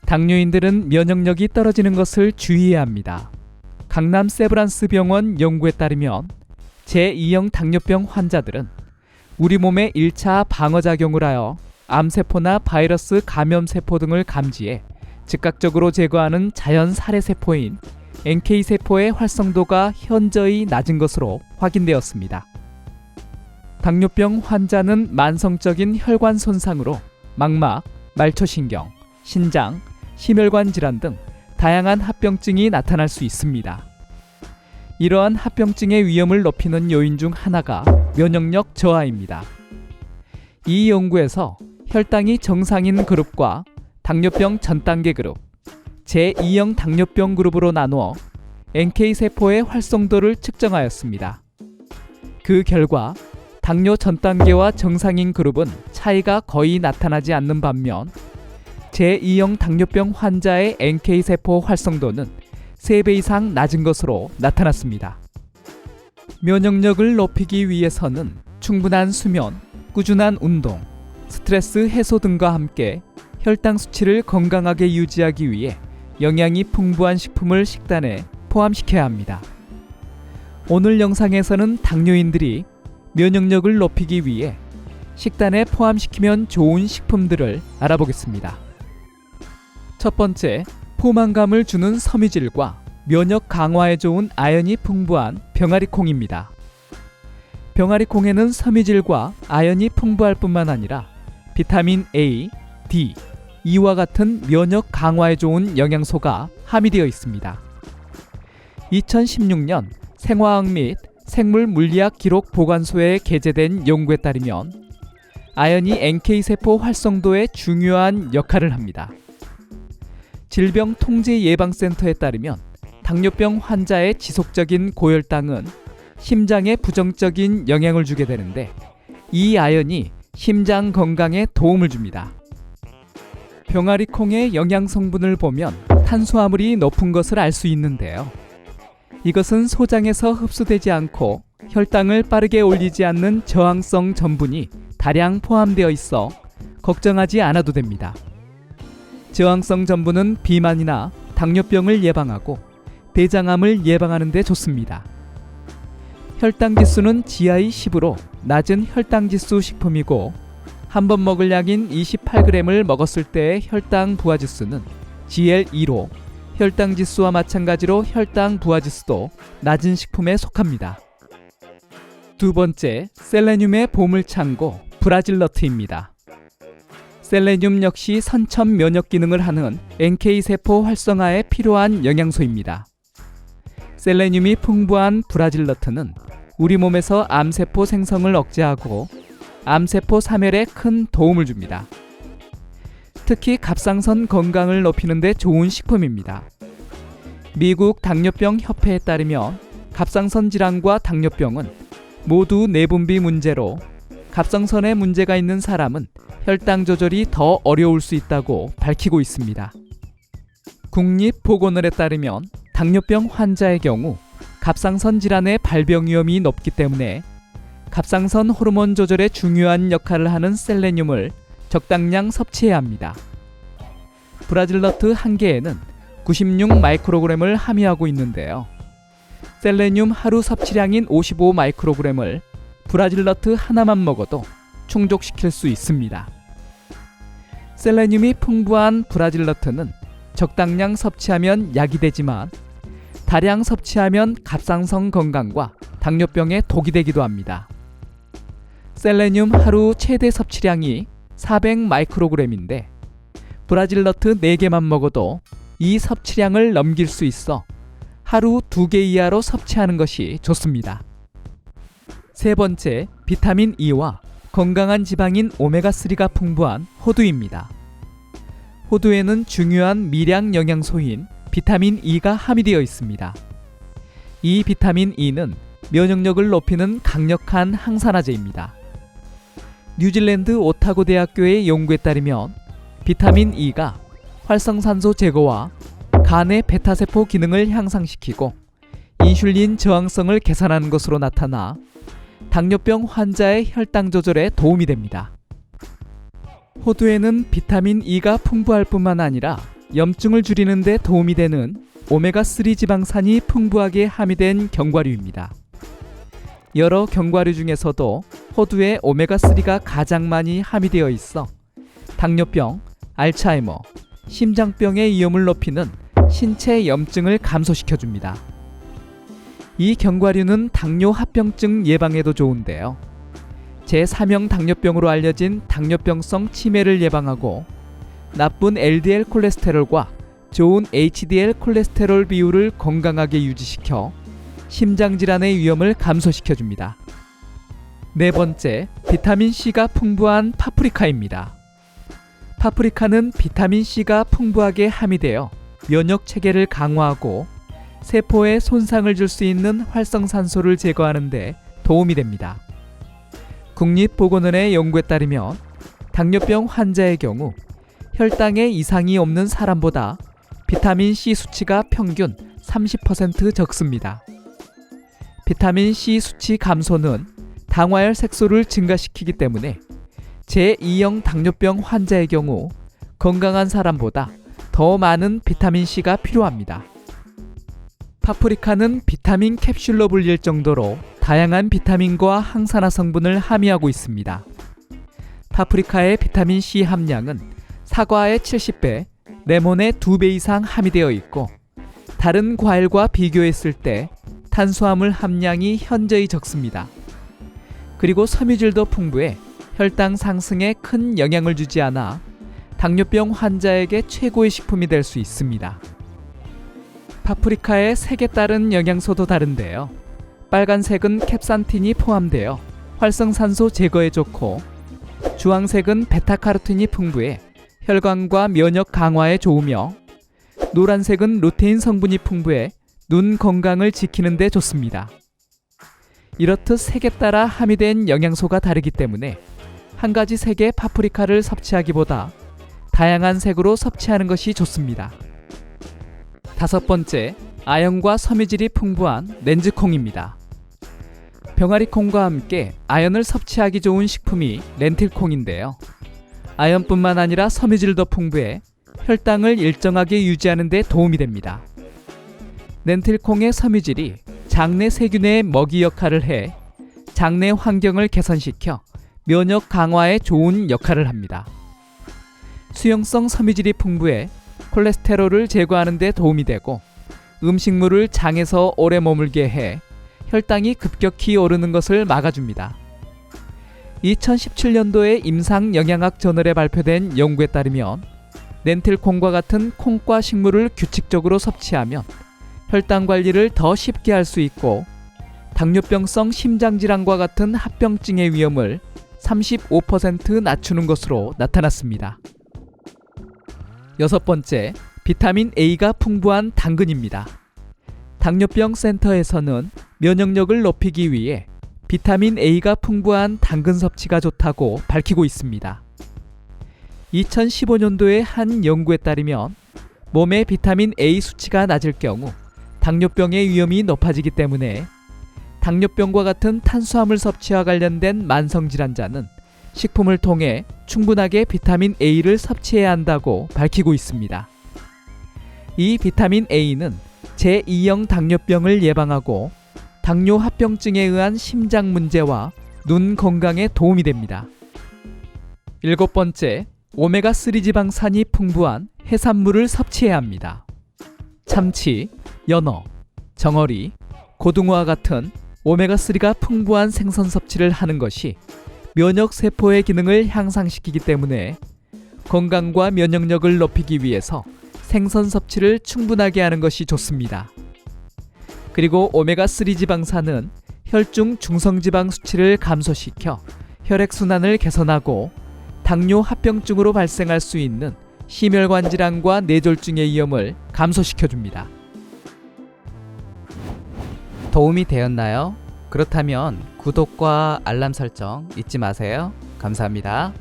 당뇨인들은 면역력이 떨어지는 것을 주의해야 합니다. 강남 세브란스 병원 연구에 따르면 제2형 당뇨병 환자들은 우리 몸의 1차 방어작용을 하여 암세포나 바이러스 감염세포 등을 감지해 즉각적으로 제거하는 자연 살해세포인 NK세포의 활성도가 현저히 낮은 것으로 확인되었습니다. 당뇨병 환자는 만성적인 혈관 손상으로 망막, 말초신경, 신장, 심혈관 질환 등 다양한 합병증이 나타날 수 있습니다. 이러한 합병증의 위험을 높이는 요인 중 하나가 면역력 저하입니다. 이 연구에서 혈당이 정상인 그룹과 당뇨병 전 단계 그룹, 제2형 당뇨병 그룹으로 나누어 NK세포의 활성도를 측정하였습니다. 그 결과 당뇨 전 단계와 정상인 그룹은 차이가 거의 나타나지 않는 반면 제2형 당뇨병 환자의 NK세포 활성도는 3배 이상 낮은 것으로 나타났습니다. 면역력을 높이기 위해서는 충분한 수면, 꾸준한 운동, 스트레스 해소 등과 함께 혈당 수치를 건강하게 유지하기 위해 영양이 풍부한 식품을 식단에 포함시켜야 합니다. 오늘 영상에서는 당뇨인들이 면역력을 높이기 위해 식단에 포함시키면 좋은 식품들을 알아보겠습니다. 첫 번째, 포만감을 주는 섬유질과 면역 강화에 좋은 아연이 풍부한 병아리콩입니다. 병아리콩에는 섬유질과 아연이 풍부할 뿐만 아니라 비타민 A, D, E와 같은 면역 강화에 좋은 영양소가 함유되어 있습니다. 2016년 생화학 및 생물 물리학 기록 보관소에 게재된 연구에 따르면 아연이 NK세포 활성도에 중요한 역할을 합니다. 질병통제예방센터에 따르면 당뇨병 환자의 지속적인 고혈당은 심장에 부정적인 영향을 주게 되는데 이 아연이 심장 건강에 도움을 줍니다. 병아리콩의 영양 성분을 보면 탄수화물이 높은 것을 알 수 있는데요. 이것은 소장에서 흡수되지 않고 혈당을 빠르게 올리지 않는 저항성 전분이 다량 포함되어 있어 걱정하지 않아도 됩니다. 저항성 전분은 비만이나 당뇨병을 예방하고 대장암을 예방하는 데 좋습니다. 혈당지수는 GI 10으로 낮은 혈당지수 식품이고 한 번 먹을 양인 28g을 먹었을 때의 혈당 부하지수는 GL2로 혈당지수와 마찬가지로 혈당 부하지수도 낮은 식품에 속합니다. 두 번째, 셀레늄의 보물창고 브라질너트입니다. 셀레늄 역시 선천 면역 기능을 하는 NK세포 활성화에 필요한 영양소입니다. 셀레늄이 풍부한 브라질너트는 우리 몸에서 암세포 생성을 억제하고 암세포 사멸에 큰 도움을 줍니다. 특히 갑상선 건강을 높이는 데 좋은 식품입니다. 미국 당뇨병 협회에 따르면 갑상선 질환과 당뇨병은 모두 내분비 문제로 갑상선에 문제가 있는 사람은 혈당 조절이 더 어려울 수 있다고 밝히고 있습니다. 국립보건원에 따르면 당뇨병 환자의 경우 갑상선 질환의 발병 위험이 높기 때문에 갑상선 호르몬 조절에 중요한 역할을 하는 셀레늄을 적당량 섭취해야 합니다. 브라질너트 한 개에는 96 마이크로그램을 함유하고 있는데요. 셀레늄 하루 섭취량인 55 마이크로그램을 브라질너트 하나만 먹어도 충족시킬 수 있습니다. 셀레늄이 풍부한 브라질너트는 적당량 섭취하면 약이 되지만 다량 섭취하면 갑상선 건강과 당뇨병에 독이 되기도 합니다. 셀레늄 하루 최대 섭취량이 400 마이크로그램인데 브라질너트 4개만 먹어도 이 섭취량을 넘길 수 있어 하루 2개 이하로 섭취하는 것이 좋습니다. 세 번째, 비타민 E와 건강한 지방인 오메가3가 풍부한 호두입니다. 호두에는 중요한 미량 영양소인 비타민 E가 함유되어 있습니다. 이 비타민 E는 면역력을 높이는 강력한 항산화제입니다. 뉴질랜드 오타고 대학교의 연구에 따르면 비타민 E가 활성산소 제거와 간의 베타세포 기능을 향상시키고 인슐린 저항성을 개선하는 것으로 나타나 당뇨병 환자의 혈당 조절에 도움이 됩니다. 호두에는 비타민 E가 풍부할 뿐만 아니라 염증을 줄이는 데 도움이 되는 오메가3 지방산이 풍부하게 함유된 견과류입니다. 여러 견과류 중에서도 호두에 오메가3가 가장 많이 함유되어 있어 당뇨병, 알츠하이머, 심장병의 위험을 높이는 신체 염증을 감소시켜줍니다. 이 견과류는 당뇨 합병증 예방에도 좋은데요. 제3형 당뇨병으로 알려진 당뇨병성 치매를 예방하고 나쁜 LDL 콜레스테롤과 좋은 HDL 콜레스테롤 비율을 건강하게 유지시켜 심장질환의 위험을 감소시켜줍니다. 네 번째, 비타민C가 풍부한 파프리카입니다. 파프리카는 비타민C가 풍부하게 함유되어 면역체계를 강화하고 세포에 손상을 줄 수 있는 활성산소를 제거하는 데 도움이 됩니다. 국립보건원의 연구에 따르면 당뇨병 환자의 경우 혈당에 이상이 없는 사람보다 비타민C 수치가 평균 30% 적습니다. 비타민C 수치 감소는 당화혈 색소를 증가시키기 때문에 제2형 당뇨병 환자의 경우 건강한 사람보다 더 많은 비타민C가 필요합니다. 파프리카는 비타민 캡슐로 불릴 정도로 다양한 비타민과 항산화 성분을 함유하고 있습니다. 파프리카의 비타민C 함량은 사과의 70배, 레몬의 2배 이상 함유되어 있고 다른 과일과 비교했을 때 탄수화물 함량이 현저히 적습니다. 그리고 섬유질도 풍부해 혈당 상승에 큰 영향을 주지 않아 당뇨병 환자에게 최고의 식품이 될 수 있습니다. 파프리카의 색에 따른 영양소도 다른데요. 빨간색은 캡산틴이 포함되어 활성산소 제거에 좋고 주황색은 베타카로틴이 풍부해 혈관과 면역 강화에 좋으며 노란색은 루테인 성분이 풍부해 눈 건강을 지키는 데 좋습니다. 이렇듯 색에 따라 함유된 영양소가 다르기 때문에 한 가지 색의 파프리카를 섭취하기보다 다양한 색으로 섭취하는 것이 좋습니다. 다섯 번째, 아연과 섬유질이 풍부한 렌즈콩입니다. 병아리콩과 함께 아연을 섭취하기 좋은 식품이 렌틸콩인데요. 아연뿐만 아니라 섬유질도 풍부해 혈당을 일정하게 유지하는 데 도움이 됩니다. 렌틸콩의 섬유질이 장내 세균의 먹이 역할을 해 장내 환경을 개선시켜 면역 강화에 좋은 역할을 합니다. 수용성 섬유질이 풍부해 콜레스테롤을 제거하는 데 도움이 되고 음식물을 장에서 오래 머물게 해 혈당이 급격히 오르는 것을 막아줍니다. 2017년도에 임상영양학 저널에 발표된 연구에 따르면 렌틸콩과 같은 콩과 식물을 규칙적으로 섭취하면 혈당 관리를 더 쉽게 할 수 있고 당뇨병성 심장질환과 같은 합병증의 위험을 35% 낮추는 것으로 나타났습니다. 여섯 번째, 비타민 A가 풍부한 당근입니다. 당뇨병 센터에서는 면역력을 높이기 위해 비타민 A가 풍부한 당근 섭취가 좋다고 밝히고 있습니다. 2015년도의 한 연구에 따르면 몸의 비타민 A 수치가 낮을 경우 당뇨병의 위험이 높아지기 때문에 당뇨병과 같은 탄수화물 섭취와 관련된 만성질환자는 식품을 통해 충분하게 비타민 A를 섭취해야 한다고 밝히고 있습니다. 이 비타민 A는 제2형 당뇨병을 예방하고 당뇨 합병증에 의한 심장 문제와 눈 건강에 도움이 됩니다. 일곱 번째, 오메가3 지방산이 풍부한 해산물을 섭취해야 합니다. 참치, 연어, 정어리, 고등어와 같은 오메가3가 풍부한 생선 섭취를 하는 것이 면역세포의 기능을 향상시키기 때문에 건강과 면역력을 높이기 위해서 생선 섭취를 충분하게 하는 것이 좋습니다. 그리고 오메가3 지방산은 혈중 중성지방 수치를 감소시켜 혈액순환을 개선하고 당뇨 합병증으로 발생할 수 있는 심혈관 질환과 뇌졸중의 위험을 감소시켜줍니다. 도움이 되었나요? 그렇다면 구독과 알람 설정 잊지 마세요. 감사합니다.